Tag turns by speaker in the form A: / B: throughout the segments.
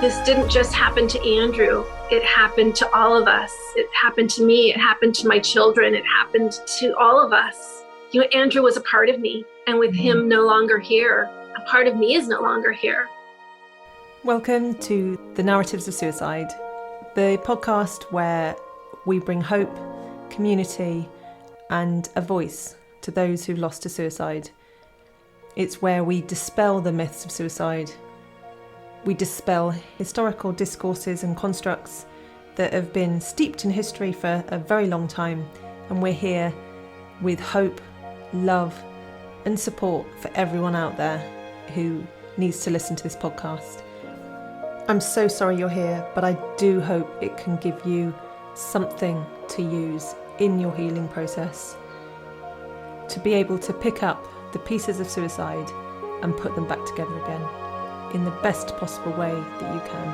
A: This didn't just happen to Andrew. It happened to all of us. It happened to me. It happened to my children. It happened to all of us. Andrew was a part of me, and with him no longer here, a part of me is no longer here.
B: Welcome to The Narratives of Suicide, the podcast where we bring hope, community, and a voice to those who've lost to suicide. It's where we dispel the myths of suicide. We dispel historical discourses and constructs that have been steeped in history for a very long time, and we're here with hope, love, and support for everyone out there who needs to listen to this podcast. I'm so sorry you're here, but I do hope it can give you something to use in your healing process, to be able to pick up the pieces of suicide and put them back together again in the best possible way that you can.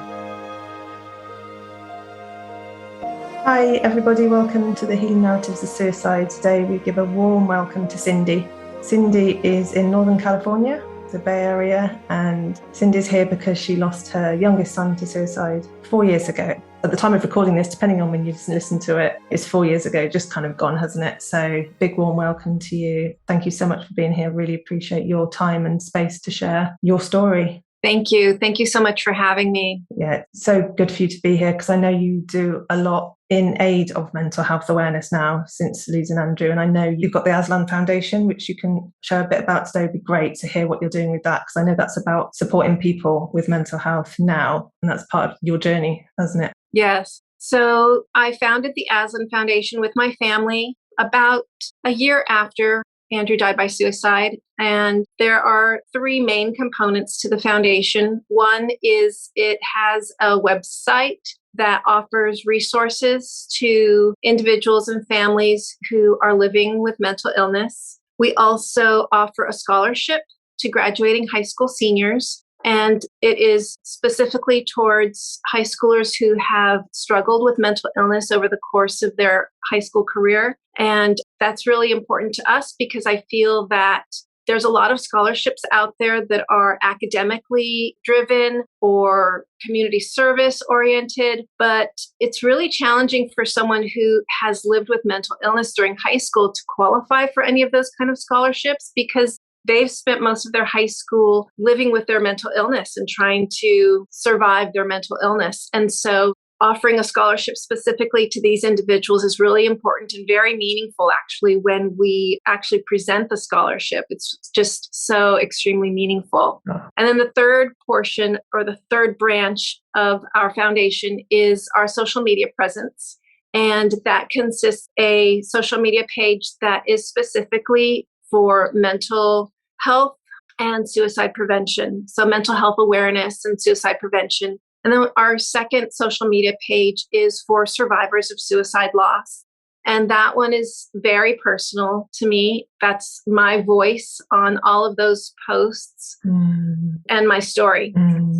B: Hi everybody, welcome to the Healing Narratives of Suicide. Today we give a warm welcome to Cindy. Cindy is in Northern California, the Bay Area, and Cindy's here because she lost her youngest son to suicide 4 years ago. At the time of recording this, depending on when you listen to it, it's 4 years ago, just kind of gone, hasn't it? So big warm welcome to you. Thank you so much for being here. Really appreciate your time and space to share your story.
A: Thank you. Thank you so much for having me.
B: Yeah, it's so good for you to be here because I know you do a lot in aid of mental health awareness now since losing Andrew. And I know you've got the Aslan Foundation, which you can share a bit about today. It'd be great to hear what you're doing with that because I know that's about supporting people with mental health now. And that's part of your journey, isn't it?
A: Yes. So I founded the Aslan Foundation with my family about a year after Andrew died by suicide. And there are three main components to the foundation. One is it has a website that offers resources to individuals and families who are living with mental illness. We also offer a scholarship to graduating high school seniors. And it is specifically towards high schoolers who have struggled with mental illness over the course of their high school career. And that's really important to us because I feel that there's a lot of scholarships out there that are academically driven or community service oriented, but it's really challenging for someone who has lived with mental illness during high school to qualify for any of those kind of scholarships because they've spent most of their high school living with their mental illness and trying to survive their mental illness. And so offering a scholarship specifically to these individuals is really important and very meaningful, actually, when we actually present the scholarship. It's just so extremely meaningful. And then the third portion or the third branch of our foundation is our social media presence. And that consists a social media page that is specifically for mental health and suicide prevention. So mental health awareness and suicide prevention. And then our second social media page is for survivors of suicide loss. And that one is very personal to me. That's my voice on all of those posts and my story.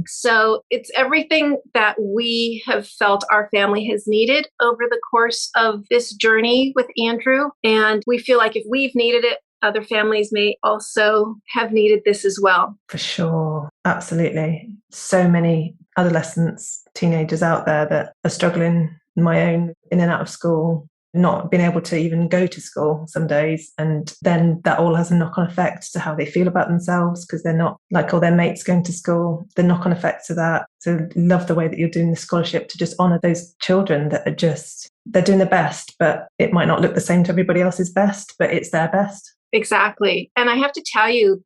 A: So it's everything that we have felt our family has needed over the course of this journey with Andrew. And we feel like if we've needed it, other families may also have needed this as well.
B: For sure. Absolutely. So many adolescents, teenagers out there that are struggling, my own, in and out of school, not being able to even go to school some days. And then that all has a knock-on effect to how they feel about themselves because they're not like all their mates going to school, the knock-on effects of that. So love the way that you're doing the scholarship to just honour those children that are just, they're doing their best, but it might not look the same to everybody else's best, but it's their best.
A: Exactly. And I have to tell you,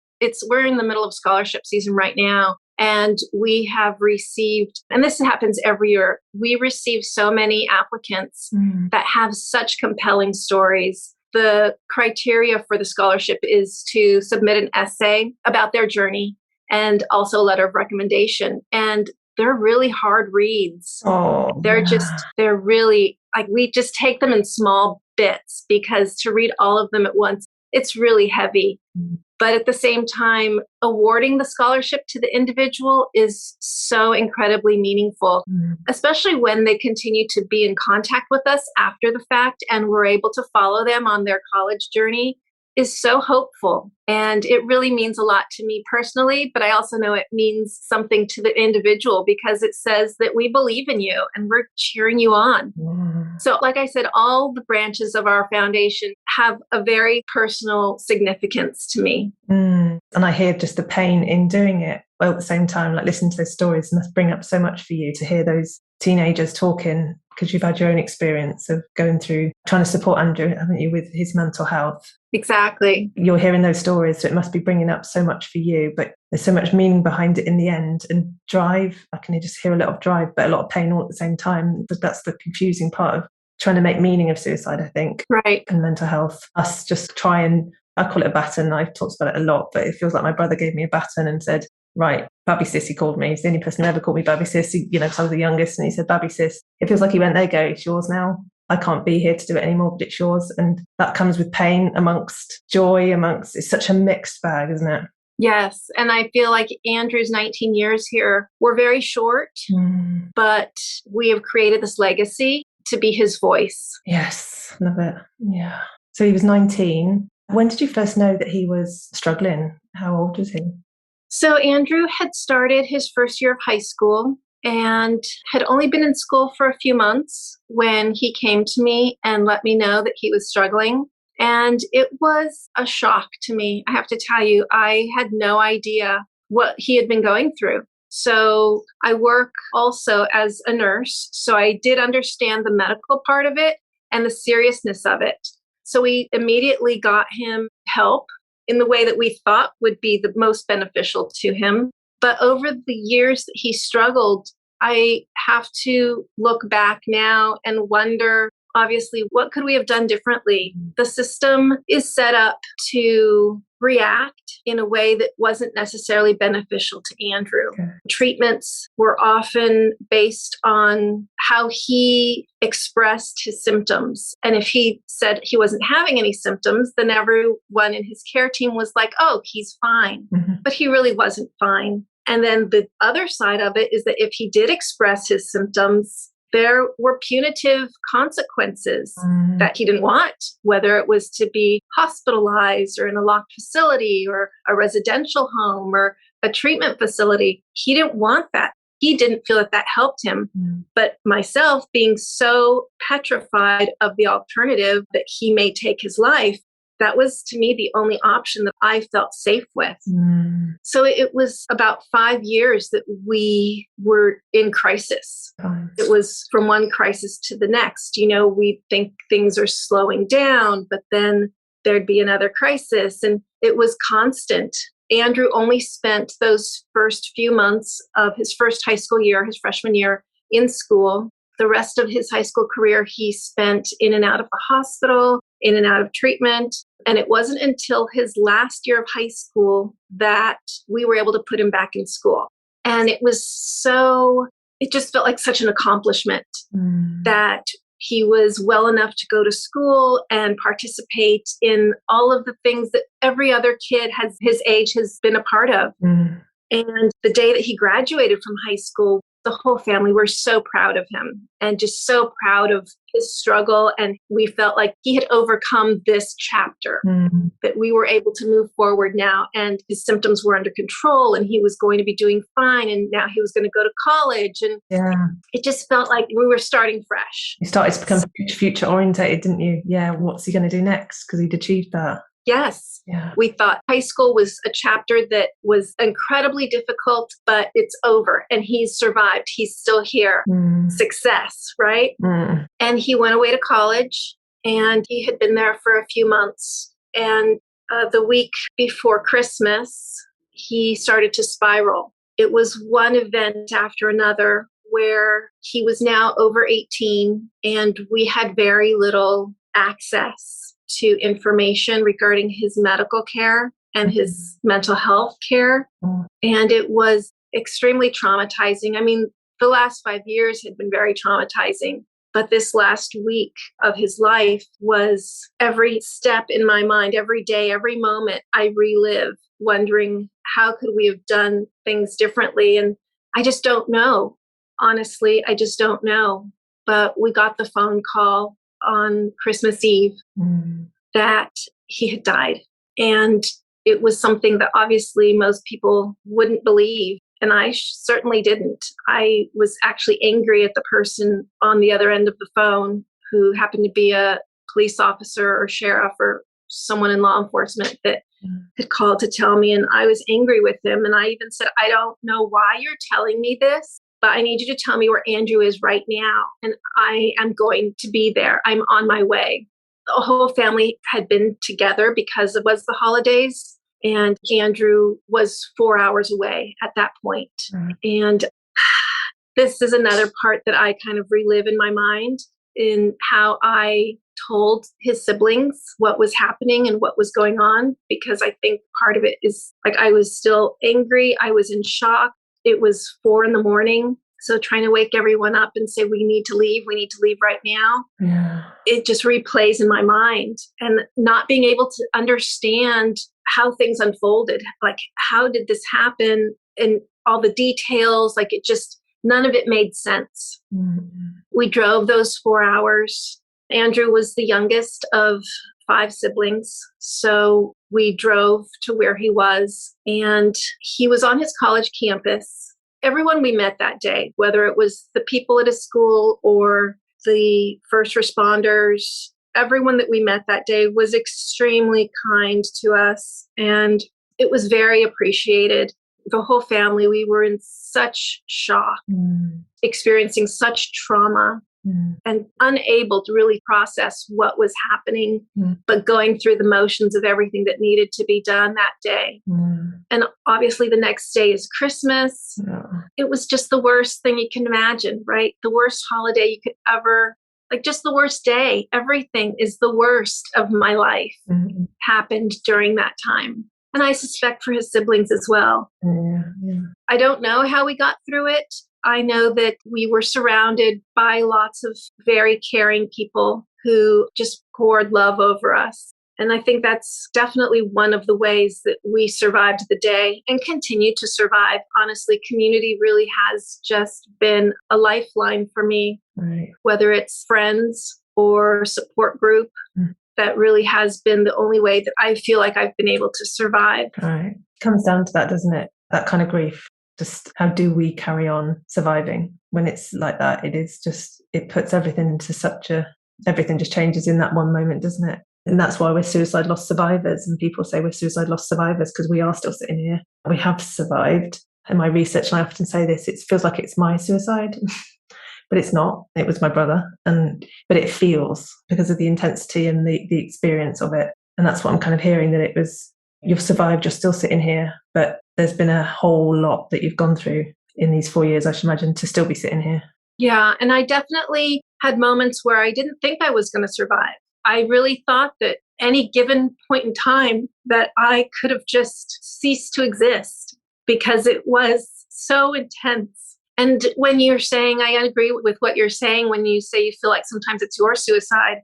A: we're in the middle of scholarship season right now. And we have received, and this happens every year, we receive so many applicants that have such compelling stories. The criteria for the scholarship is to submit an essay about their journey and also a letter of recommendation. And they're really hard reads. They're really, like, we just take them in small bits because to read all of them at once, it's really heavy. But at the same time, awarding the scholarship to the individual is so incredibly meaningful, especially when they continue to be in contact with us after the fact and we're able to follow them on their college journey. is so hopeful. And it really means a lot to me personally, but I also know it means something to the individual because it says that we believe in you and we're cheering you on. So, like I said, all the branches of our foundation have a very personal significance to me.
B: And I hear just the pain in doing it. Well, at the same time, like listening to those stories must bring up so much for you to hear those teenagers talking, because you've had your own experience of going through trying to support Andrew, haven't you, with his mental health.
A: Exactly.
B: You're hearing those stories, so it must be bringing up so much for you, but there's so much meaning behind it in the end. And drive, I can just hear a lot of drive, but a lot of pain all at the same time. But that's the confusing part of trying to make meaning of suicide, I think.
A: Right.
B: And mental health. Us just try and, I call it a baton. I've talked about it a lot, but it feels like my brother gave me a baton and said, right, Babby Sis, he called me. He's the only person who ever called me Babby Sis, because I was the youngest. And he said, Babby Sis. It feels like he went, there you go, it's yours now. I can't be here to do it anymore, but it's yours. And that comes with pain amongst joy, it's such a mixed bag, isn't it?
A: Yes. And I feel like Andrew's 19 years here were very short, but we have created this legacy to be his voice.
B: Yes. Love it. Yeah. So he was 19. When did you first know that he was struggling? How old was he?
A: So Andrew had started his first year of high school and had only been in school for a few months when he came to me and let me know that he was struggling. And it was a shock to me. I have to tell you, I had no idea what he had been going through. So I work also as a nurse. So I did understand the medical part of it and the seriousness of it. So we immediately got him help in the way that we thought would be the most beneficial to him. But over the years that he struggled, I have to look back now and wonder, obviously, what could we have done differently? The system is set up to react in a way that wasn't necessarily beneficial to Andrew. Okay. Treatments were often based on how he expressed his symptoms. And if he said he wasn't having any symptoms, then everyone in his care team was like, oh, he's fine. But he really wasn't fine. And then the other side of it is that if he did express his symptoms, there were punitive consequences that he didn't want, whether it was to be hospitalized or in a locked facility or a residential home or a treatment facility. He didn't want that. He didn't feel that helped him. But myself, being so petrified of the alternative that he may take his life, that was, to me, the only option that I felt safe with. So it was about 5 years that we were in crisis. It was from one crisis to the next. We think things are slowing down, but then there'd be another crisis. And it was constant. Andrew only spent those first few months of his first high school year, his freshman year, in school. The rest of his high school career, he spent in and out of the hospital, in and out of treatment. And it wasn't until his last year of high school that we were able to put him back in school. And it just felt like such an accomplishment that he was well enough to go to school and participate in all of the things that every other kid his age has been a part of. And the day that he graduated from high school, the whole family were so proud of him and just so proud of his struggle. And we felt like he had overcome this chapter, that we were able to move forward now. And his symptoms were under control and he was going to be doing fine. And now he was going to go to college. And it just felt like we were starting fresh.
B: You started to become future orientated, didn't you? Yeah. What's he going to do next? Because he'd achieved that.
A: Yes. Yeah. We thought high school was a chapter that was incredibly difficult, but it's over and he's survived. He's still here. Success, right? And he went away to college and he had been there for a few months. And the week before Christmas, he started to spiral. It was one event after another where he was now over 18 and we had very little access to information regarding his medical care and his mental health care. And it was extremely traumatizing. I mean, the last 5 years had been very traumatizing, but this last week of his life was every step in my mind, every day, every moment I relive, wondering how could we have done things differently? And I just don't know. Honestly, I just don't know. But we got the phone call on Christmas Eve that he had died. And it was something that obviously most people wouldn't believe. And I certainly didn't. I was actually angry at the person on the other end of the phone who happened to be a police officer or sheriff or someone in law enforcement that had called to tell me. And I was angry with him. And I even said, I don't know why you're telling me this, but I need you to tell me where Andrew is right now. And I am going to be there. I'm on my way. The whole family had been together because it was the holidays. And Andrew was 4 hours away at that point. And this is another part that I kind of relive in my mind in how I told his siblings what was happening and what was going on, because I think part of it is like I was still angry. I was in shock. It was 4 a.m. So trying to wake everyone up and say, we need to leave right now.
B: Yeah.
A: It just replays in my mind, and not being able to understand how things unfolded. Like, how did this happen? And all the details, like it just, none of it made sense. Mm-hmm. We drove those 4 hours. Andrew was the youngest of 5 siblings. So we drove to where he was, and he was on his college campus. Everyone we met that day, whether it was the people at his school or the first responders, everyone that we met that day was extremely kind to us, and it was very appreciated. The whole family, we were in such shock, experiencing such trauma, and unable to really process what was happening, but going through the motions of everything that needed to be done that day. And obviously the next day is Christmas. It was just the worst thing you can imagine, right? The worst holiday you could ever, like just the worst day. Everything is the worst of my life happened during that time. And I suspect for his siblings as well. I don't know how we got through it. I know that we were surrounded by lots of very caring people who just poured love over us. And I think that's definitely one of the ways that we survived the day and continue to survive. Honestly, community really has just been a lifeline for me, whether it's friends or support group. That really has been the only way that I feel like I've been able to survive.
B: Right. Comes down to that, doesn't it? That kind of grief. Just how do we carry on surviving when it's like that? It is just, it puts everything into everything just changes in that one moment, doesn't it? And that's why we're suicide loss survivors. And people say we're suicide loss survivors because we are still sitting here. We have survived. In my research, and I often say this, it feels like it's my suicide. But it's not. It was my brother. But it feels, because of the intensity and the experience of it. And that's what I'm kind of hearing, that it was, you've survived, you're still sitting here, but there's been a whole lot that you've gone through in these 4 years, I should imagine, to still be sitting here.
A: Yeah. And I definitely had moments where I didn't think I was going to survive. I really thought that any given point in time that I could have just ceased to exist, because it was so intense. And when you're saying, I agree with what you're saying, when you say you feel like sometimes it's your suicide,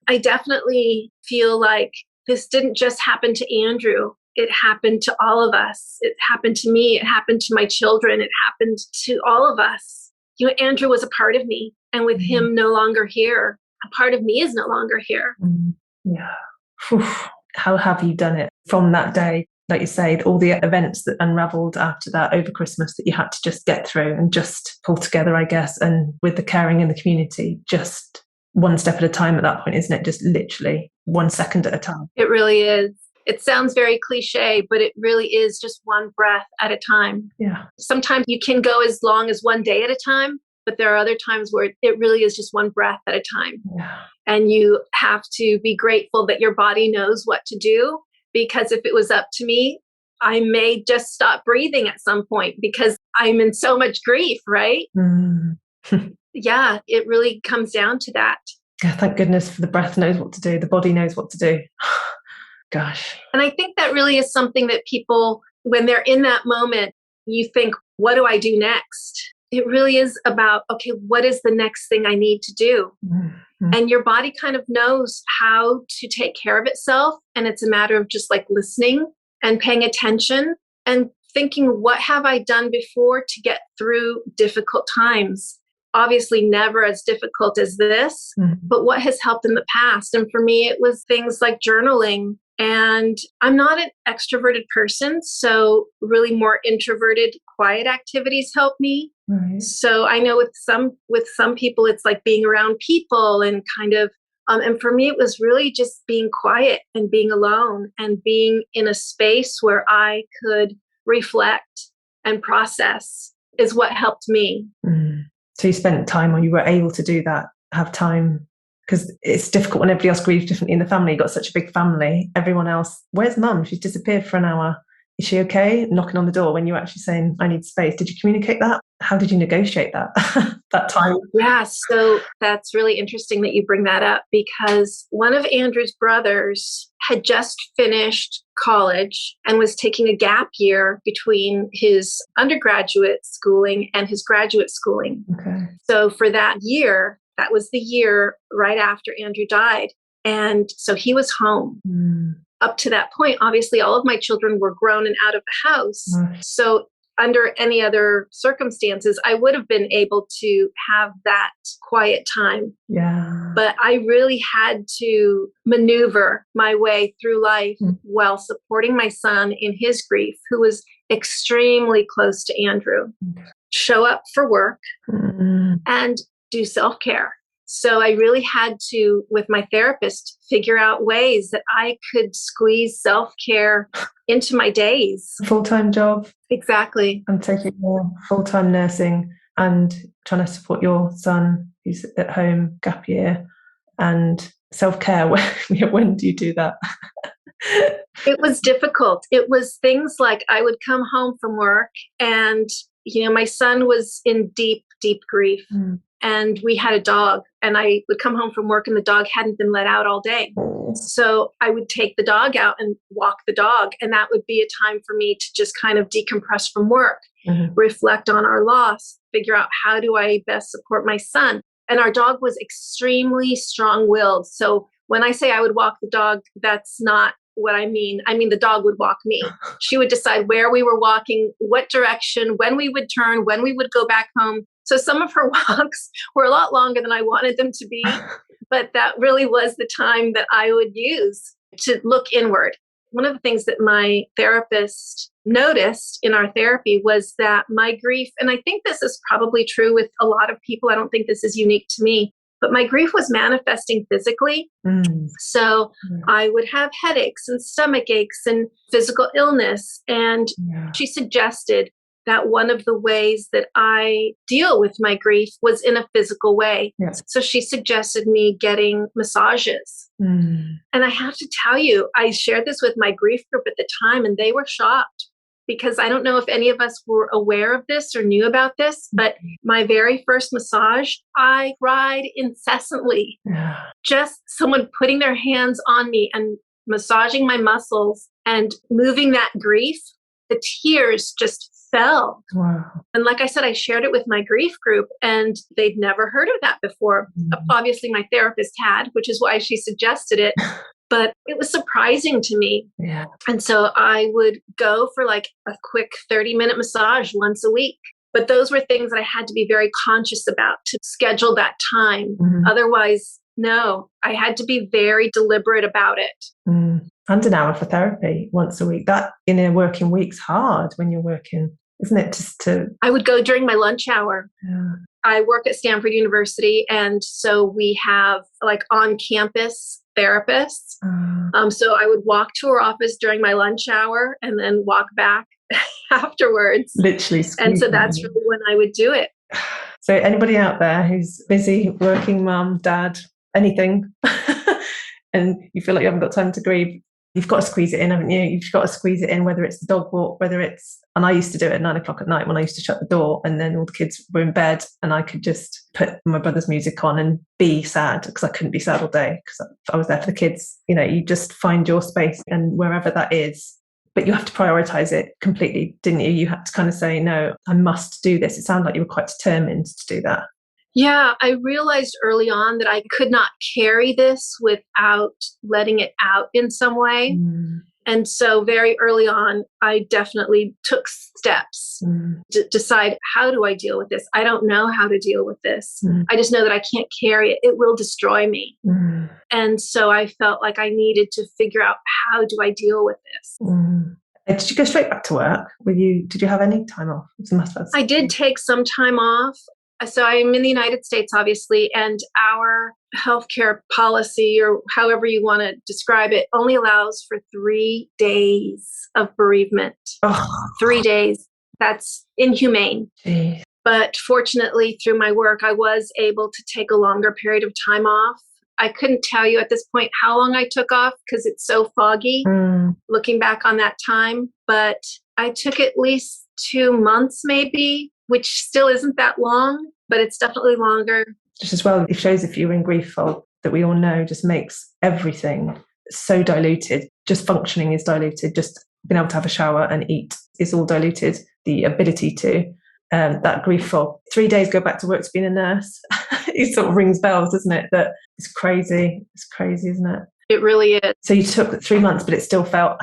A: I definitely feel like this didn't just happen to Andrew. It happened to all of us. It happened to me. It happened to my children. It happened to all of us. You know, Andrew was a part of me, and with him no longer here, a part of me is no longer here.
B: Yeah. Whew. How have you done it from that day? Like you say, all the events that unraveled after that over Christmas that you had to just get through and just pull together, I guess. And with the caring in the community, just one step at a time at that point, isn't it? Just literally 1 second at a time.
A: It really is. It sounds very cliche, but it really is just one breath at a time.
B: Yeah.
A: Sometimes you can go as long as one day at a time, but there are other times where it really is just one breath at a time.
B: Yeah.
A: And you have to be grateful that your body knows what to do. Because if it was up to me, I may just stop breathing at some point because I'm in so much grief, right? Yeah, it really comes down to that.
B: Yeah, thank goodness for the breath knows what to do. The body knows what to do. Gosh.
A: And I think that really is something that people, when they're in that moment, you think, what do I do next? It really is about, okay, what is the next thing I need to do? And your body kind of knows how to take care of itself. And it's a matter of just like listening and paying attention and thinking, what have I done before to get through difficult times? Obviously never as difficult as this, but what has helped in the past? And for me, it was things like journaling And I'm not an extroverted person, so really more introverted, quiet activities help me.
B: Right.
A: So I know with some people, it's like being around people and kind of, and for me, it was really just being quiet and being alone and being in a space where I could reflect and process is what helped me.
B: So you spent time, or you were able to do that, have time, because it's difficult when everybody else grieves differently in the family. You've got such a big family. Everyone else, where's mum? She's disappeared for an hour. Is she okay? Knocking on the door when you're actually saying, I need space. Did you communicate that? How did you negotiate that, that time?
A: Yeah, so that's really interesting that you bring that up, because one of Andrew's brothers had just finished college and was taking a gap year between his undergraduate schooling and his graduate schooling.
B: Okay.
A: So for that year, that was the year right after Andrew died. And so he was home. Up to that point, obviously, all of my children were grown and out of the house. So under any other circumstances, I would have been able to have that quiet time.
B: Yeah.
A: But I really had to maneuver my way through life while supporting my son in his grief, who was extremely close to Andrew. Show up for work and do self-care. So I really had to, with my therapist, figure out ways that I could squeeze self-care into my days.
B: Full-time job.
A: Exactly.
B: And taking more full-time nursing and trying to support your son who's at home, gap year, and self-care. When do you do that?
A: It was difficult. It was things like I would come home from work and, my son was in deep, deep grief. And we had a dog, and I would come home from work and the dog hadn't been let out all day. So I would take the dog out and walk the dog. And that would be a time for me to just kind of decompress from work, reflect on our loss, figure out how do I best support my son. And our dog was extremely strong-willed. So when I say I would walk the dog, that's not what I mean. I mean, the dog would walk me. She would decide where we were walking, what direction, when we would turn, when we would go back home. So some of her walks were a lot longer than I wanted them to be, but that really was the time that I would use to look inward. One of the things that my therapist noticed in our therapy was that my grief, and I think this is probably true with a lot of people, I don't think this is unique to me, but my grief was manifesting physically. So I would have headaches and stomach aches and physical illness. And she suggested that one of the ways that I deal with my grief was in a physical way. So she suggested me getting massages. And I have to tell you, I shared this with my grief group at the time, and they were shocked, because I don't know if any of us were aware of this or knew about this, but my very first massage, I cried incessantly. Just someone putting their hands on me and massaging my muscles and moving that grief, the tears just fell. And like I said, I shared it with my grief group, and they'd never heard of that before. Obviously, my therapist had, which is why she suggested it. But it was surprising to me. And so I would go for like a quick 30-minute massage once a week. But those were things that I had to be very conscious about to schedule that time. Otherwise, no, I had to be very deliberate about it.
B: And an hour for therapy once a week. That in a working week's hard when you're working, isn't it?
A: I would go during my lunch hour. I work at Stanford University, and so we have like on-campus therapists. So I would walk to her office during my lunch hour and then walk back afterwards.
B: Literally.
A: And so that's really when I would do it.
B: So anybody out there who's busy, working mum, dad, anything, and you feel like you haven't got time to grieve, you've got to squeeze it in, haven't you? You've got to squeeze it in, whether it's the dog walk, and I used to do it at 9:00 at night when I used to shut the door, and then all the kids were in bed and I could just put my brother's music on and be sad, because I couldn't be sad all day because I was there for the kids. You just find your space, and wherever that is, but you have to prioritize it completely, didn't you? You had to kind of say, no, I must do this. It sounded like you were quite determined to do that.
A: Yeah, I realized early on that I could not carry this without letting it out in some way. And so very early on, I definitely took steps to decide, how do I deal with this? I don't know how to deal with this. I just know that I can't carry it. It will destroy me. And so I felt like I needed to figure out, how do I deal with this?
B: Did you go straight back to work? Did you have any time off?
A: I did take some time off. So I'm in the United States, obviously, and our healthcare policy, or however you want to describe it, only allows for 3 days of bereavement. 3 days. That's inhumane.
B: Geez.
A: But fortunately, through my work, I was able to take a longer period of time off. I couldn't tell you at this point how long I took off because it's so foggy looking back on that time. But I took at least 2 months maybe, which still isn't that long, but it's definitely longer.
B: Just as well, it shows if you're in grief fog, that we all know just makes everything so diluted. Just functioning is diluted. Just being able to have a shower and eat is all diluted. The ability to, that grief fog. 3 days go back to work to being a nurse. It sort of rings bells, doesn't it? That it's crazy. It's crazy, isn't it?
A: It really is.
B: So you took 3 months, but it still felt,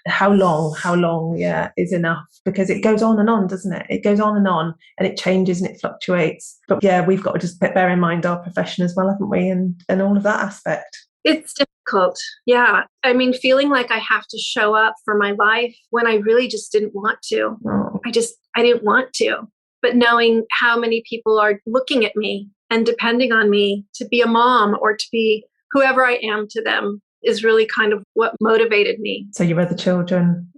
B: how long, is enough, because it goes on and on, doesn't it? It goes on and it changes and it fluctuates. But we've got to just bear in mind our profession as well, haven't we? And all of that aspect.
A: It's difficult. Yeah. I mean, feeling like I have to show up for my life when I really just didn't want to.
B: Oh.
A: I didn't want to. But knowing how many people are looking at me and depending on me to be a mom or to be whoever I am to them is really kind of what motivated me.
B: So you read the children.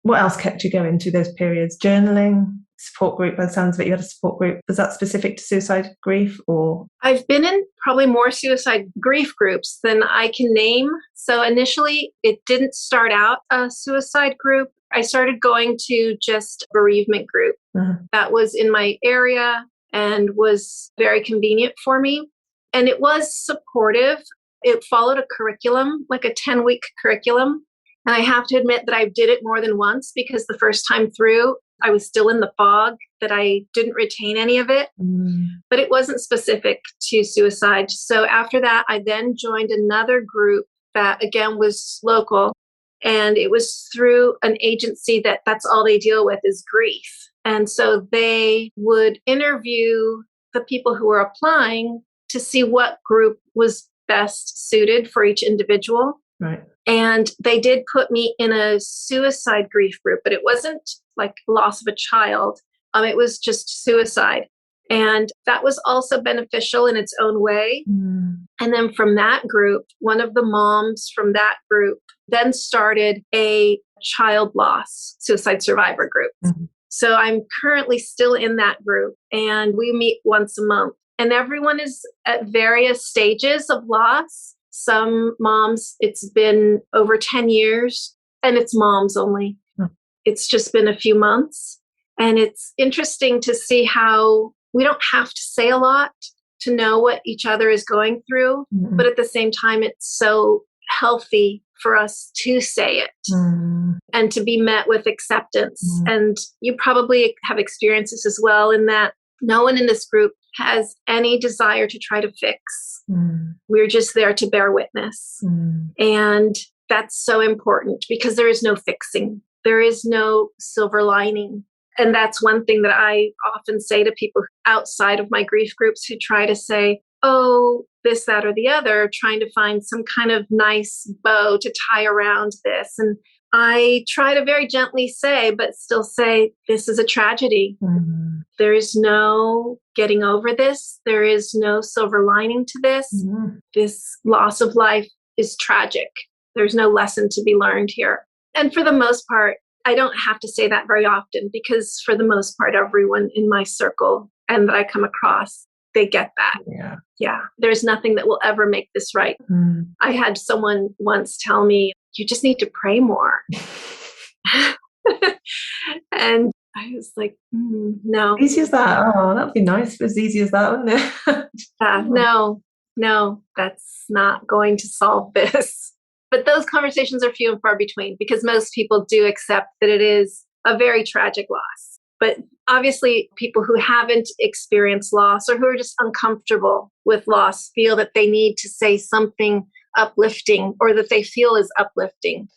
B: What else kept you going through those periods? Journaling, support group, by the sounds of it, you had a support group. Was that specific to suicide grief or?
A: I've been in probably more suicide grief groups than I can name. So initially it didn't start out a suicide group. I started going to just bereavement group. That was in my area and was very convenient for me. And it was supportive. It followed a curriculum, like a 10-week curriculum. And I have to admit that I did it more than once because the first time through, I was still in the fog, that I didn't retain any of it. But it wasn't specific to suicide. So after that, I then joined another group that, again, was local. And it was through an agency that's all they deal with is grief. And so they would interview the people who were applying to see what group was best suited for each individual.
B: Right.
A: And they did put me in a suicide grief group, but it wasn't like loss of a child. It was just suicide. And that was also beneficial in its own way. And then from that group, one of the moms from that group then started a child loss suicide survivor group. So I'm currently still in that group and we meet once a month. And everyone is at various stages of loss. Some moms, it's been over 10 years and it's moms only. It's just been a few months. And it's interesting to see how we don't have to say a lot to know what each other is going through. But at the same time, it's so healthy for us to say it and to be met with acceptance. And you probably have experiences as well in that no one in this group has any desire to try to fix. We're just there to bear witness. And that's so important because there is no fixing. There is no silver lining. And that's one thing that I often say to people outside of my grief groups who try to say, oh, this, that, or the other, trying to find some kind of nice bow to tie around this. And I try to very gently say, but still say, this is a tragedy. There is no getting over this. There is no silver lining to this. This loss of life is tragic. There's no lesson to be learned here. And for the most part, I don't have to say that very often because for the most part, everyone in my circle and that I come across, they get that. Yeah. There's nothing that will ever make this right. I had someone once tell me, you just need to pray more. And I was like, no.
B: Easy as that. Oh, that'd be nice if it was easy as that, wouldn't it?
A: No, that's not going to solve this. But those conversations are few and far between because most people do accept that it is a very tragic loss. But obviously, people who haven't experienced loss or who are just uncomfortable with loss feel that they need to say something uplifting or that they feel is uplifting,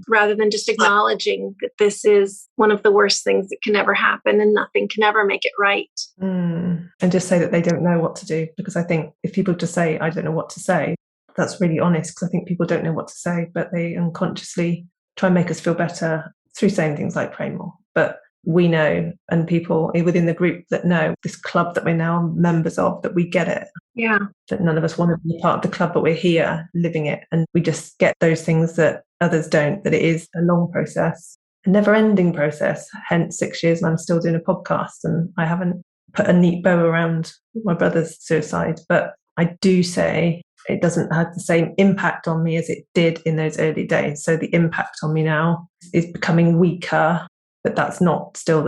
A: rather than just acknowledging that this is one of the worst things that can ever happen and nothing can ever make it right.
B: And just say that they don't know what to do, because I think if people just say, I don't know what to say, that's really honest, because I think people don't know what to say, but they unconsciously try and make us feel better through saying things like pray more. But we know, and people within the group that know, this club that we're now members of, that we get it.
A: Yeah.
B: That none of us want to be part of the club, but we're here living it. And we just get those things that others don't, that it is a long process, a never-ending process. Hence 6 years and I'm still doing a podcast, and I haven't put a neat bow around my brother's suicide. But I do say it doesn't have the same impact on me as it did in those early days. So the impact on me now is becoming weaker, but that's not still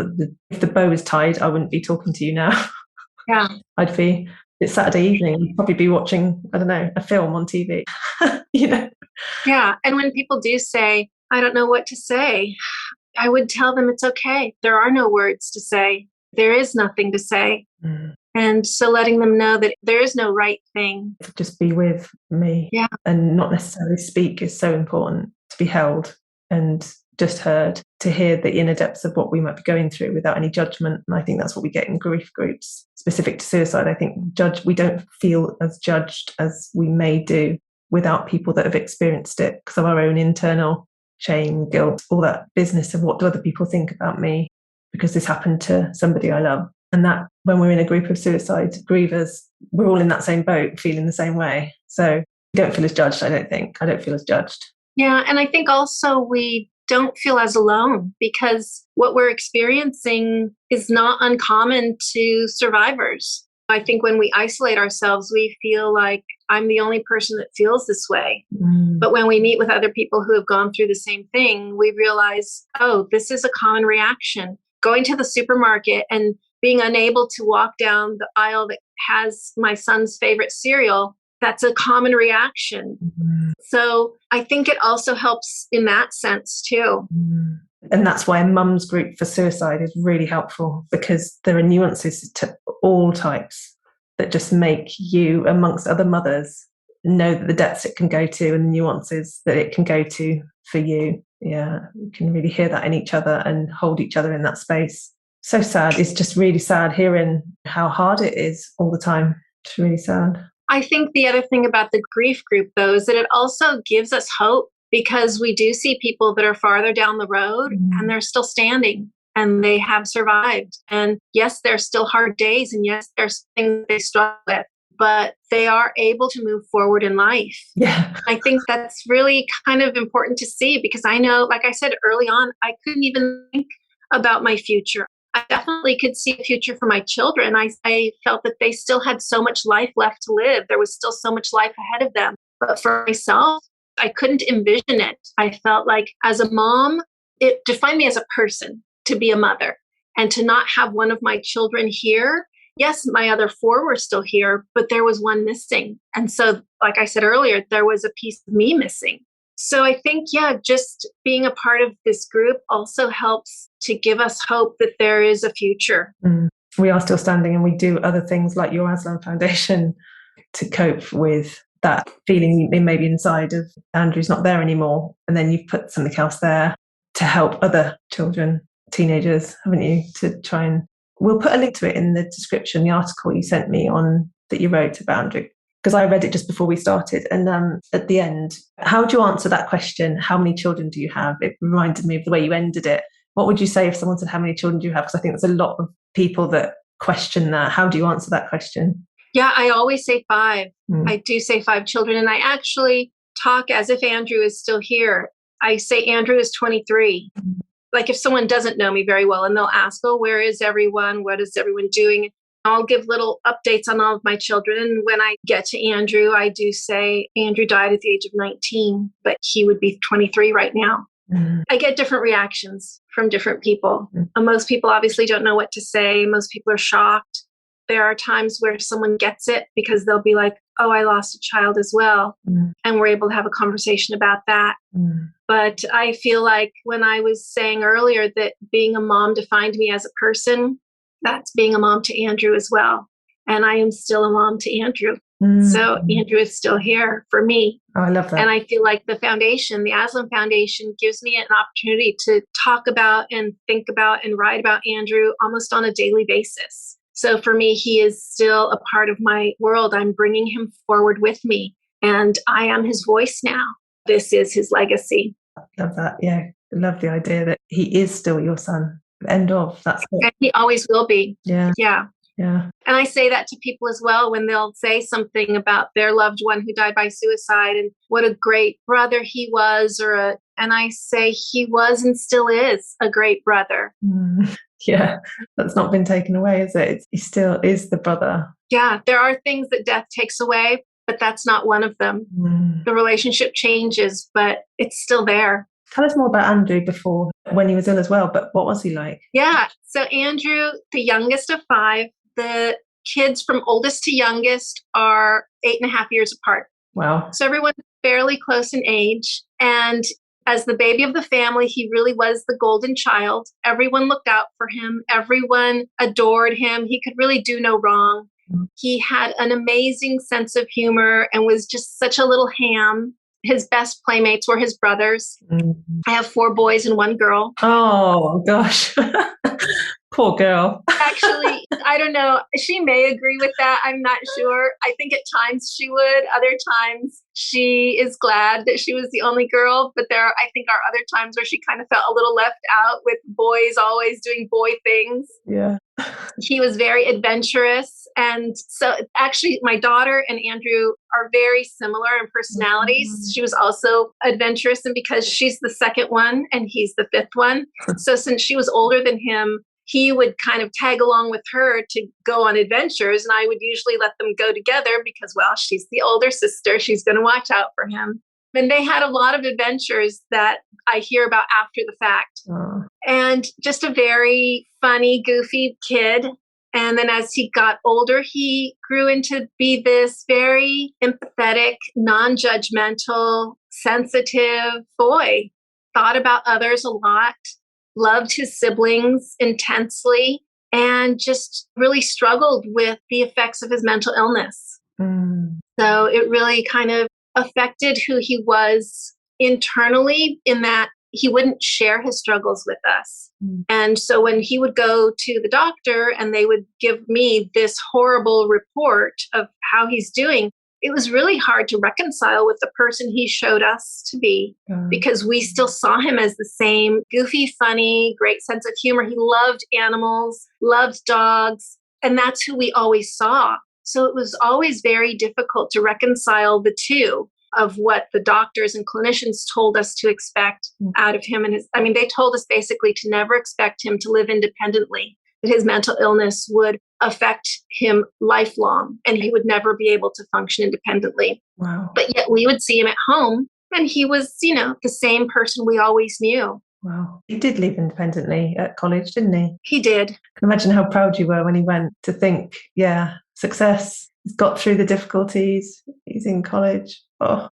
B: if the bow is tied, I wouldn't be talking to you now.
A: Yeah.
B: It's Saturday evening, I'd probably be watching, I don't know, a film on TV, you know?
A: Yeah. And when people do say, I don't know what to say, I would tell them it's okay. There are no words to say. There is nothing to say. And so letting them know that there is no right thing.
B: Just be with me.
A: Yeah.
B: And not necessarily speak is so important, to be held and just heard, to hear the inner depths of what we might be going through without any judgment. And I think that's what we get in grief groups specific to suicide. I think we don't feel as judged as we may do without people that have experienced it, because of our own internal shame, guilt, all that business of what do other people think about me because this happened to somebody I love. And that when we're in a group of suicide grievers, we're all in that same boat, feeling the same way. So we don't feel as judged, I don't think. I don't feel as judged.
A: Yeah. And I think also we don't feel as alone, because what we're experiencing is not uncommon to survivors. I think when we isolate ourselves, we feel like I'm the only person that feels this way. But when we meet with other people who have gone through the same thing, we realize, oh, this is a common reaction. Going to the supermarket and being unable to walk down the aisle that has my son's favorite cereal, that's a common reaction. So I think it also helps in that sense too.
B: And that's why a mum's group for suicide is really helpful, because there are nuances to all types that just make you, amongst other mothers, know that the depths it can go to and the nuances that it can go to for you. Yeah, you can really hear that in each other and hold each other in that space. So sad. It's just really sad hearing how hard it is all the time. It's really sad.
A: I think the other thing about the grief group, though, is that it also gives us hope, because we do see people that are farther down the road and they're still standing and they have survived. And yes, there's still hard days, and yes, there's things they struggle with, but they are able to move forward in life.
B: Yeah.
A: I think that's really kind of important to see, because I know, like I said early on, I couldn't even think about my future. I definitely could see a future for my children. I felt that they still had so much life left to live. There was still so much life ahead of them. But for myself, I couldn't envision it. I felt like as a mom, it defined me as a person to be a mother, and to not have one of my children here. Yes, my other 4 were still here, but there was one missing. And so, like I said earlier, there was a piece of me missing. So I think, yeah, just being a part of this group also helps to give us hope that there is a future.
B: We are still standing, and we do other things like your Aslan Foundation to cope with that feeling maybe inside of Andrew's not there anymore. And then you've put something else there to help other children, teenagers, haven't you? To try and, we'll put a link to it in the description, the article you sent me on that you wrote about Andrew, because I read it just before we started. And at the end, how do you answer that question? How many children do you have? It reminded me of the way you ended it. What would you say if someone said, how many children do you have? Because I think there's a lot of people that question that. How do you answer that question?
A: Yeah, I always say 5. I do say 5 children. And I actually talk as if Andrew is still here. I say Andrew is 23. Like if someone doesn't know me very well and they'll ask, oh, where is everyone? What is everyone doing? I'll give little updates on all of my children. And when I get to Andrew, I do say Andrew died at the age of 19, but he would be 23 right now. I get different reactions from different people. Most people obviously don't know what to say. Most people are shocked. There are times where someone gets it, because they'll be like, oh, I lost a child as well. And we're able to have a conversation about that. But I feel like when I was saying earlier that being a mom defined me as a person, that's being a mom to Andrew as well. And I am still a mom to Andrew. So Andrew is still here for me.
B: Oh, I love that.
A: And I feel like the foundation, the Aslan Foundation, gives me an opportunity to talk about and think about and write about Andrew almost on a daily basis. So for me, he is still a part of my world. I'm bringing him forward with me, and I am his voice now. This is his legacy.
B: I love that. Yeah. I love the idea that he is still your son. End of. That's it.
A: And he always will be.
B: Yeah.
A: Yeah.
B: Yeah.
A: And I say that to people as well when they'll say something about their loved one who died by suicide and what a great brother he was, and I say he was and still is a great brother.
B: Yeah, that's not been taken away, is it? He still is the brother.
A: Yeah, there are things that death takes away, but that's not one of them. The relationship changes, but it's still there.
B: Tell us more about Andrew before, when he was ill as well, but what was he like?
A: Yeah, so Andrew, the youngest of 5, the kids from oldest to youngest are 8.5 years apart.
B: Wow.
A: So everyone's fairly close in age. And as the baby of the family, he really was the golden child. Everyone looked out for him. Everyone adored him. He could really do no wrong. He had an amazing sense of humor and was just such a little ham. His best playmates were his brothers. I have 4 boys and 1 girl.
B: Oh, gosh. Poor girl.
A: Actually, I don't know. She may agree with that. I'm not sure. I think at times she would. Other times she is glad that she was the only girl. But I think, are other times where she kind of felt a little left out with boys always doing boy things.
B: Yeah.
A: He was very adventurous. And so actually my daughter and Andrew are very similar in personalities. She was also adventurous, and because she's the second one and he's the 5th one. So since she was older than him, he would kind of tag along with her to go on adventures. And I would usually let them go together because, well, she's the older sister. She's going to watch out for him. And they had a lot of adventures that I hear about after the fact. And just a very funny, goofy kid. And then as he got older, he grew into be this very empathetic, non-judgmental, sensitive boy. Thought about others a lot, loved his siblings intensely, and just really struggled with the effects of his mental illness. So it really kind of affected who he was internally, in that he wouldn't share his struggles with us. And so when he would go to the doctor and they would give me this horrible report of how he's doing, it was really hard to reconcile with the person he showed us to be, because we still saw him as the same goofy, funny, great sense of humor. He loved animals, loved dogs, and that's who we always saw. So it was always very difficult to reconcile the two of what the doctors and clinicians told us to expect out of him. And they told us basically to never expect him to live independently, that his mental illness would affect him lifelong and he would never be able to function independently.
B: Wow.
A: But yet we would see him at home and he was, the same person we always knew.
B: Wow. He did live independently at college, didn't he?
A: He did.
B: I can imagine how proud you were when he went, to think, success. He's got through the difficulties. He's in college. Oh.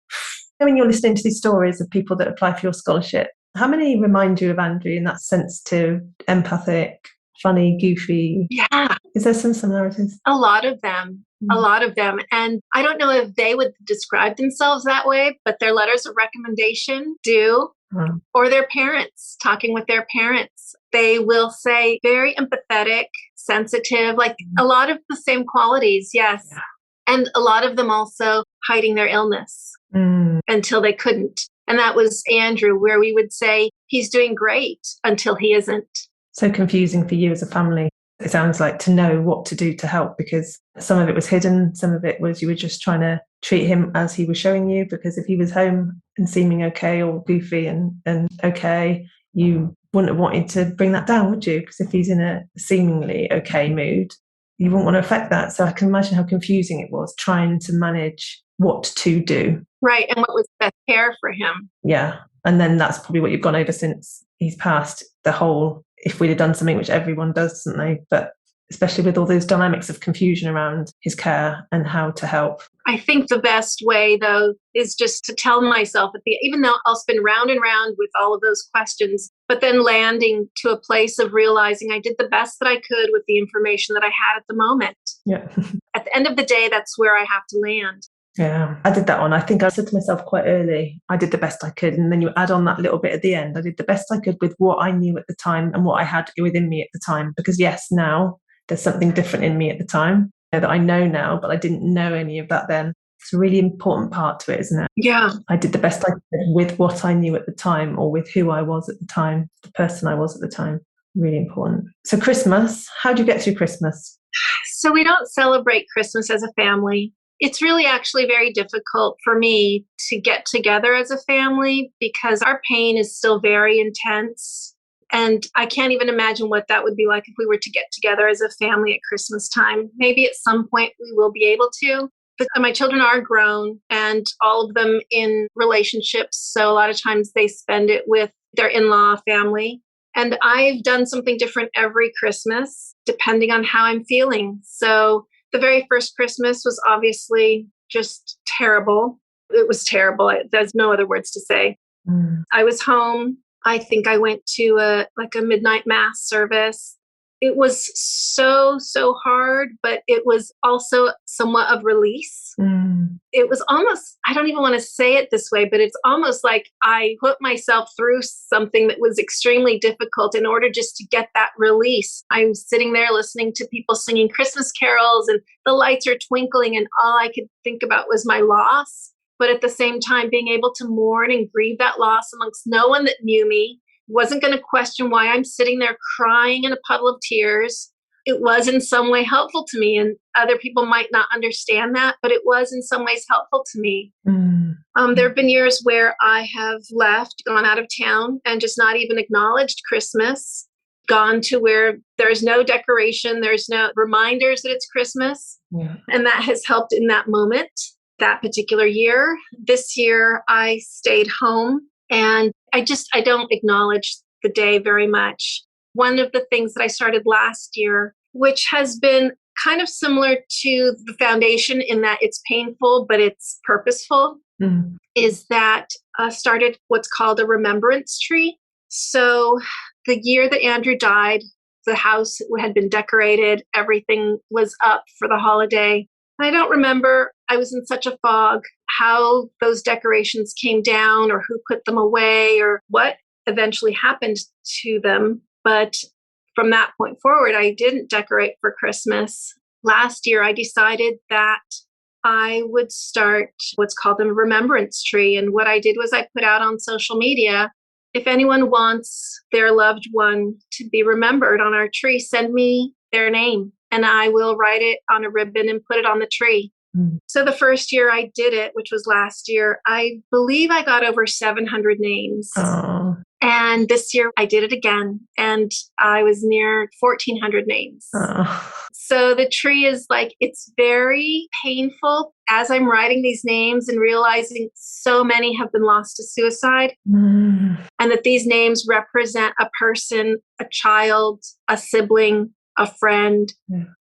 B: When you're listening to these stories of people that apply for your scholarship, how many remind you of Andrew in that sensitive, empathic, funny, goofy?
A: Yeah.
B: Is there some similarities?
A: A lot of them. A lot of them. And I don't know if they would describe themselves that way, but their letters of recommendation do. Or their parents, talking with their parents. They will say very empathetic, sensitive, like a lot of the same qualities, yes. Yeah. And a lot of them also hiding their illness until they couldn't. And that was Andrew, where we would say he's doing great until he isn't.
B: So confusing for you as a family. It sounds like, to know what to do to help, because some of it was hidden, some of it was you were just trying to treat him as he was showing you, because if he was home and seeming okay or goofy and okay, you wouldn't have wanted to bring that down, would you? Because if he's in a seemingly okay mood, you wouldn't want to affect that. So I can imagine how confusing it was trying to manage what to do.
A: Right, and what was best care for him.
B: Yeah, and then that's probably what you've gone over since he's passed, the whole, if we'd have done something, which everyone does, doesn't they? But especially with all those dynamics of confusion around his care and how to help.
A: I think the best way, though, is just to tell myself, even though I'll spin round and round with all of those questions, but then landing to a place of realizing I did the best that I could with the information that I had at the moment.
B: Yeah.
A: At the end of the day, that's where I have to land.
B: Yeah, I did that one. I think I said to myself quite early, I did the best I could. And then you add on that little bit at the end. I did the best I could with what I knew at the time and what I had within me at the time. Because yes, now there's something different in me at the time that I know now, but I didn't know any of that then. It's a really important part to it, isn't it?
A: Yeah.
B: I did the best I could with what I knew at the time, or with who I was at the time, the person I was at the time. Really important. So Christmas, how do you get through Christmas?
A: So we don't celebrate Christmas as a family. It's really actually very difficult for me to get together as a family because our pain is still very intense. And I can't even imagine what that would be like if we were to get together as a family at Christmas time. Maybe at some point we will be able to. But my children are grown and all of them in relationships. So a lot of times they spend it with their in-law family. And I've done something different every Christmas, depending on how I'm feeling. So the very first Christmas was obviously just terrible. It was terrible. There's no other words to say. I was home. I think I went to a midnight mass service. It was so hard, but it was also somewhat of release. It was almost, I don't even want to say it this way, but it's almost like I put myself through something that was extremely difficult in order just to get that release. I was sitting there listening to people singing Christmas carols and the lights are twinkling and all I could think about was my loss. But at the same time, being able to mourn and grieve that loss amongst no one that knew me, wasn't going to question why I'm sitting there crying in a puddle of tears. It was in some way helpful to me, and other people might not understand that, but it was in some ways helpful to me. There have been years where I have left, gone out of town, and just not even acknowledged Christmas, gone to where there's no decoration, there's no reminders that it's Christmas. And that has helped in that moment, that particular year. This year, I stayed home, and I don't acknowledge the day very much. One of the things that I started last year, which has been kind of similar to the foundation in that it's painful, but it's purposeful, is that started what's called a remembrance tree. So the year that Andrew died, the house had been decorated, everything was up for the holiday. I don't remember, I was in such a fog, how those decorations came down or who put them away or what eventually happened to them. But from that point forward, I didn't decorate for Christmas. Last year, I decided that I would start what's called a remembrance tree. And what I did was I put out on social media, if anyone wants their loved one to be remembered on our tree, send me their name and I will write it on a ribbon and put it on the tree. So the first year I did it, which was last year, I believe I got over 700 names. And this year I did it again and I was near 1,400 names. So the tree is like, it's very painful as I'm writing these names and realizing so many have been lost to suicide and that these names represent a person, a child, a sibling, a friend.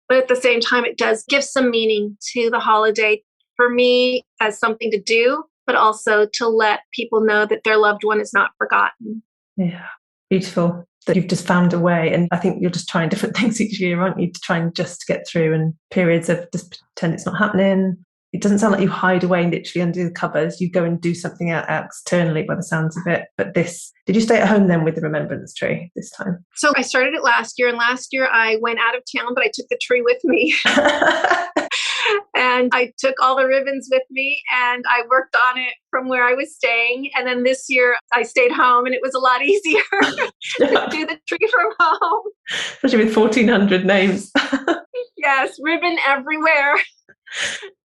A: But at the same time, it does give some meaning to the holiday for me as something to do, but also to let people know that their loved one is not forgotten.
B: Yeah, beautiful that you've just found a way. And I think you're just trying different things each year, aren't you, to try and just get through, and periods of just pretend it's not happening. It doesn't sound like you hide away literally under the covers. You go and do something externally by the sounds of it. But did you stay at home then with the remembrance tree this time?
A: So I started it last year, and last year I went out of town, but I took the tree with me. And I took all the ribbons with me and I worked on it from where I was staying. And then this year I stayed home and it was a lot easier to do the tree from home.
B: Especially with 1,400 names.
A: Yes, ribbon everywhere.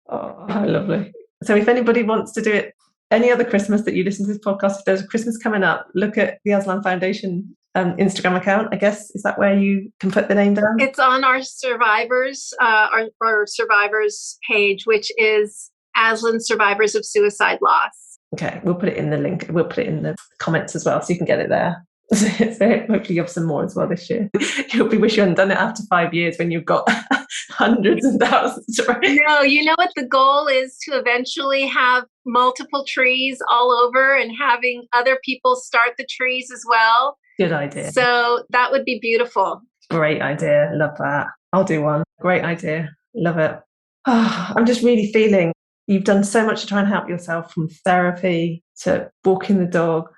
B: Oh, how lovely. So if anybody wants to do it any other Christmas that you listen to this podcast, if there's a Christmas coming up, look at the Aslan Foundation Instagram account, I guess. Is that where you can put the name down?
A: It's on our survivors, our survivors page, which is Aslan Survivors of Suicide Loss.
B: Okay, we'll put it in the link. We'll put it in the comments as well, so you can get it there. So hopefully you have some more as well this year. You'll be wish you hadn't done it after 5 years when you've got hundreds and thousands, right?
A: No, you know what the goal is, to eventually have multiple trees all over and having other people start the trees as well.
B: Good idea.
A: So that would be beautiful.
B: Great idea. Love that. I'll do one. Great idea. Love it. I'm just really feeling you've done so much to try and help yourself, from therapy to walking the dog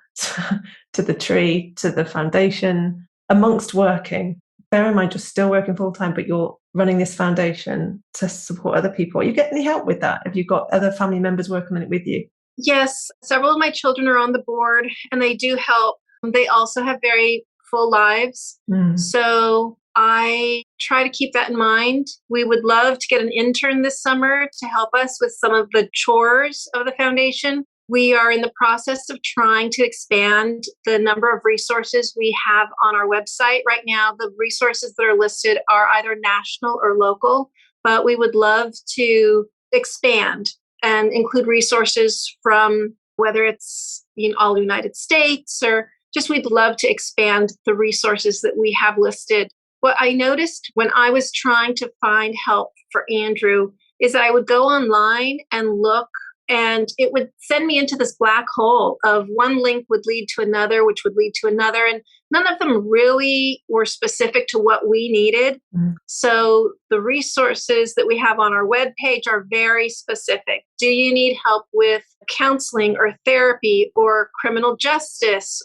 B: to the tree to the foundation, amongst working. Bear in mind, you're still working full time, but you're running this foundation to support other people. Are you getting any help with that? Have you got other family members working on it with you?
A: Yes, several of my children are on the board and they do help. They also have very full lives. So I try to keep that in mind. We would love to get an intern this summer to help us with some of the chores of the foundation. We are in the process of trying to expand the number of resources we have on our website. Right now, the resources that are listed are either national or local, but we would love to expand and include resources from whether it's all the United States, or just we'd love to expand the resources that we have listed. What I noticed when I was trying to find help for Andrew is that I would go online and look, and it would send me into this black hole of one link would lead to another, which would lead to another. And none of them really were specific to what we needed. So the resources that we have on our webpage are very specific. Do you need help with counseling or therapy or criminal justice?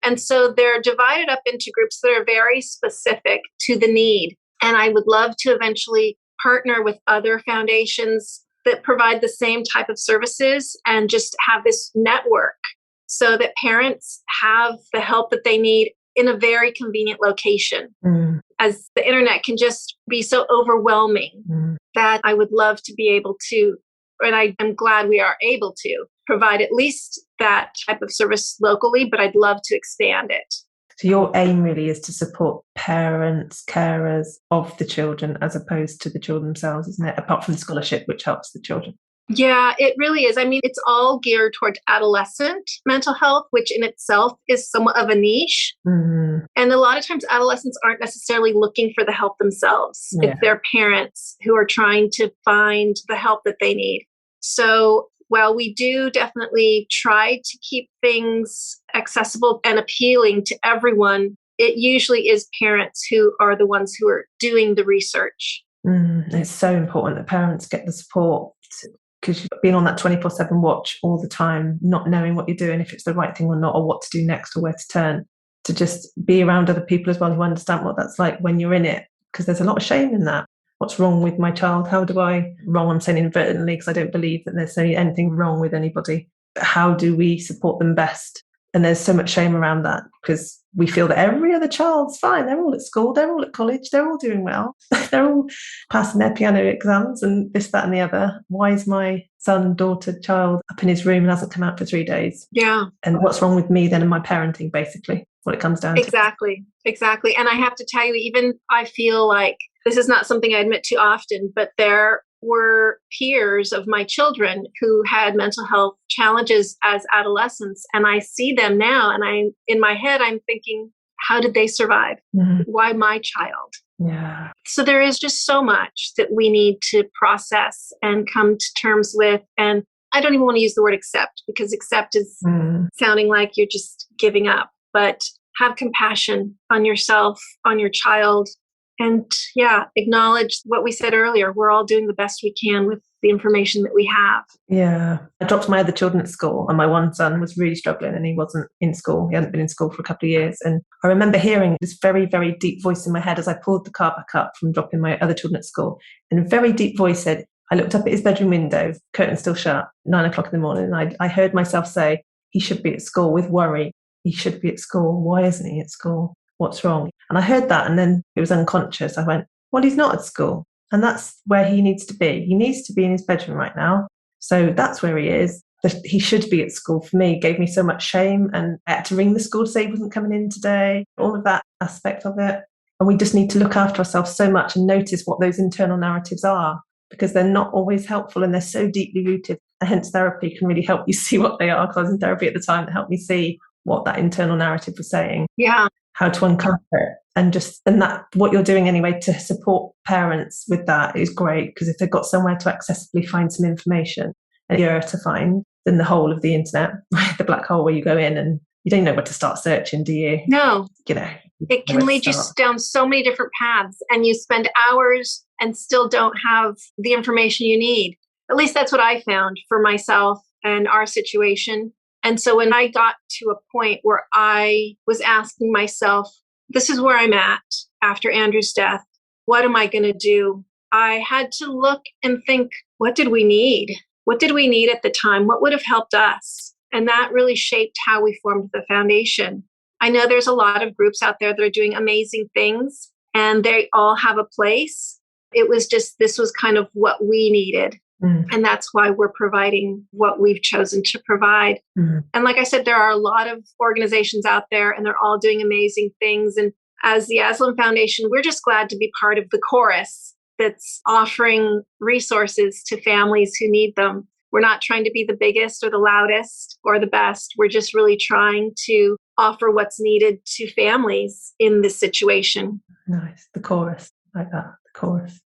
A: And so they're divided up into groups that are very specific to the need. And I would love to eventually partner with other foundations that provide the same type of services and just have this network so that parents have the help that they need in a very convenient location. As the internet can just be so overwhelming, that I would love to be able to, and I am glad we are able to provide at least that type of service locally, but I'd love to expand it.
B: So your aim really is to support parents, carers of the children, as opposed to the children themselves, isn't it? Apart from the scholarship, which helps the children.
A: Yeah, it really is. I mean, it's all geared towards adolescent mental health, which in itself is somewhat of a niche. And a lot of times adolescents aren't necessarily looking for the help themselves.
B: Yeah.
A: It's their parents who are trying to find the help that they need. So while we do definitely try to keep things accessible and appealing to everyone, it usually is parents who are the ones who are doing the research.
B: It's so important that parents get the support, because you've been on that 24/7 watch all the time, not knowing what you're doing, if it's the right thing or not, or what to do next or where to turn, to just be around other people as well who understand what that's like when you're in it, because there's a lot of shame in that. What's wrong with my child? I'm saying inadvertently because I don't believe that there's anything wrong with anybody. But how do we support them best? And there's so much shame around that because we feel that every other child's fine. They're all at school, they're all at college, they're all doing well. They're all passing their piano exams and this, that, and the other. Why is my son, daughter, child up in his room and hasn't come out for 3 days?
A: Yeah.
B: And what's wrong with me then and my parenting, basically, what it comes down to.
A: Exactly. And I have to tell you, even I feel like this is not something I admit to often, but there were peers of my children who had mental health challenges as adolescents. And I see them now, and in my head, I'm thinking, how did they survive? Why my child?
B: Yeah.
A: So there is just so much that we need to process and come to terms with. And I don't even want to use the word accept, because accept is sounding like you're just giving up, but have compassion on yourself, on your child. And acknowledge what we said earlier. We're all doing the best we can with the information that we have.
B: Yeah. I dropped my other children at school, and my one son was really struggling and he wasn't in school. He hadn't been in school for a couple of years. And I remember hearing this very, very deep voice in my head as I pulled the car back up from dropping my other children at school. And a very deep voice said, I looked up at his bedroom window, curtain still shut, 9 o'clock in the morning. And I heard myself say, he should be at school, with worry. He should be at school. Why isn't he at school? What's wrong? And I heard that, and then it was unconscious. I went, well, he's not at school. And that's where he needs to be. He needs to be in his bedroom right now. So that's where he is. But he should be at school. For me, it gave me so much shame. And I had to ring the school to say he wasn't coming in today, all of that aspect of it. And we just need to look after ourselves so much and notice what those internal narratives are, because they're not always helpful and they're so deeply rooted. And hence therapy can really help you see what they are. Because I was in therapy at the time that helped me see what that internal narrative was saying.
A: Yeah.
B: How to uncover it, and that what you're doing anyway to support parents with that is great, because if they've got somewhere to accessibly find some information and easier to find than the whole of the internet, the black hole where you go in and you don't know where to start searching, do you?
A: No. It
B: where
A: can
B: to
A: lead you
B: start.
A: down so many different paths, and you spend hours and still don't have the information you need. At least that's what I found for myself and our situation. And so when I got to a point where I was asking myself, this is where I'm at after Andrew's death. What am I going to do? I had to look and think, what did we need? What did we need at the time? What would have helped us? And that really shaped how we formed the foundation. I know there's a lot of groups out there that are doing amazing things, and they all have a place. It was just, this was kind of what we needed. And that's why we're providing what we've chosen to provide. And like I said, there are a lot of organizations out there, and they're all doing amazing things. And as the Aslan Foundation, we're just glad to be part of the chorus that's offering resources to families who need them. We're not trying to be the biggest or the loudest or the best. We're just really trying to offer what's needed to families in this situation.
B: Nice. The chorus, like that, the chorus.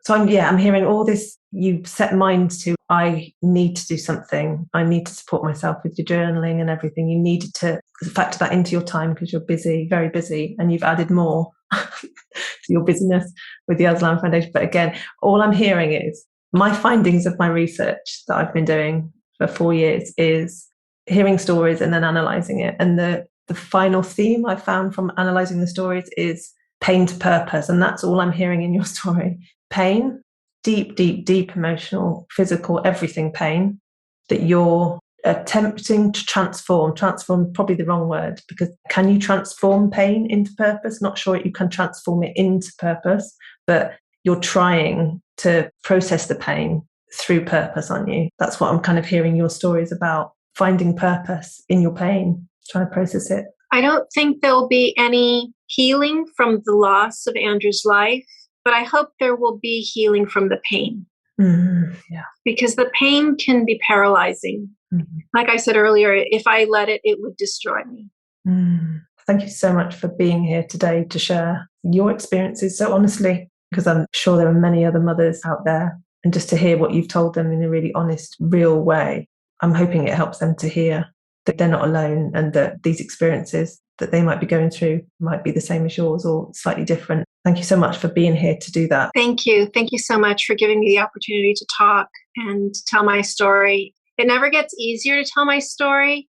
B: So I'm hearing all this. You set mind to, I need to do something. I need to support myself with your journaling and everything. You needed to factor that into your time because you're busy, very busy, and you've added more to your busyness with the Aslan Foundation. But again, all I'm hearing is my findings of my research that I've been doing for 4 years is hearing stories and then analysing it. And the final theme I found from analysing the stories is pain to purpose. And that's all I'm hearing in your story. Pain, deep, deep, deep emotional, physical, everything pain that you're attempting to transform probably the wrong word, because can you transform pain into purpose? Not sure you can transform it into purpose, but you're trying to process the pain through purpose, aren't you? That's what I'm kind of hearing your stories about, finding purpose in your pain, trying to process it.
A: I don't think there'll be any healing from the loss of Andrew's life, but I hope there will be healing from the pain.
B: Yeah.
A: Because the pain can be paralyzing. Like I said earlier, if I let it, it would destroy me.
B: Thank you so much for being here today to share your experiences so honestly, because I'm sure there are many other mothers out there, and just to hear what you've told them in a really honest, real way. I'm hoping it helps them to hear that they're not alone, and that these experiences that they might be going through might be the same as yours or slightly different. Thank you so much for being here to do that.
A: Thank you. Thank you so much for giving me the opportunity to talk and tell my story. It never gets easier to tell my story,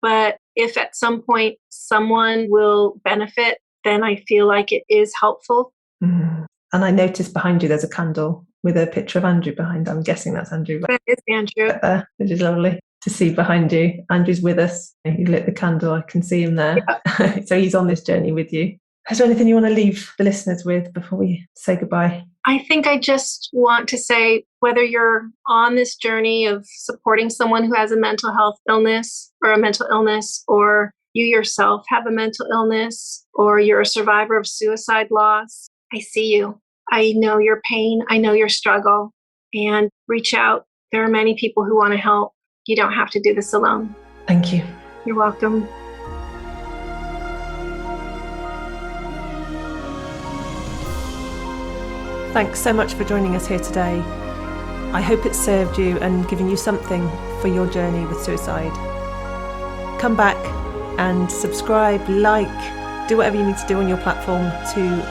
A: but if at some point someone will benefit, then I feel like it is helpful.
B: And I noticed behind you there's a candle with a picture of Andrew behind. I'm guessing that's Andrew.
A: That is Andrew.
B: There, which is lovely to see behind you. Andrew's with us. He lit the candle. I can see him there. Yeah. So he's on this journey with you. Is there anything you want to leave the listeners with before we say goodbye?
A: I think I just want to say, whether you're on this journey of supporting someone who has a mental health illness or a mental illness, or you yourself have a mental illness, or you're a survivor of suicide loss, I see you. I know your pain. I know your struggle. And reach out. There are many people who want to help. You don't have to do this alone.
B: Thank you.
A: You're welcome.
B: Thanks so much for joining us here today. I hope it's served you and given you something for your journey with suicide. Come back and subscribe, like, do whatever you need to do on your platform to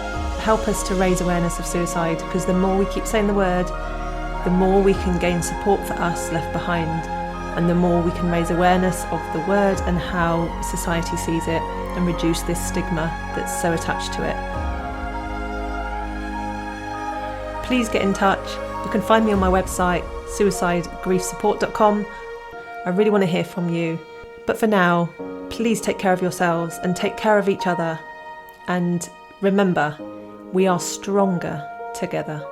B: help us to raise awareness of suicide, because the more we keep saying the word, the more we can gain support for us left behind, and the more we can raise awareness of the word and how society sees it and reduce this stigma that's so attached to it. Please get in touch. You can find me on my website, suicidegriefsupport.com. I really want to hear from you. But for now, please take care of yourselves and take care of each other. And remember, we are stronger together.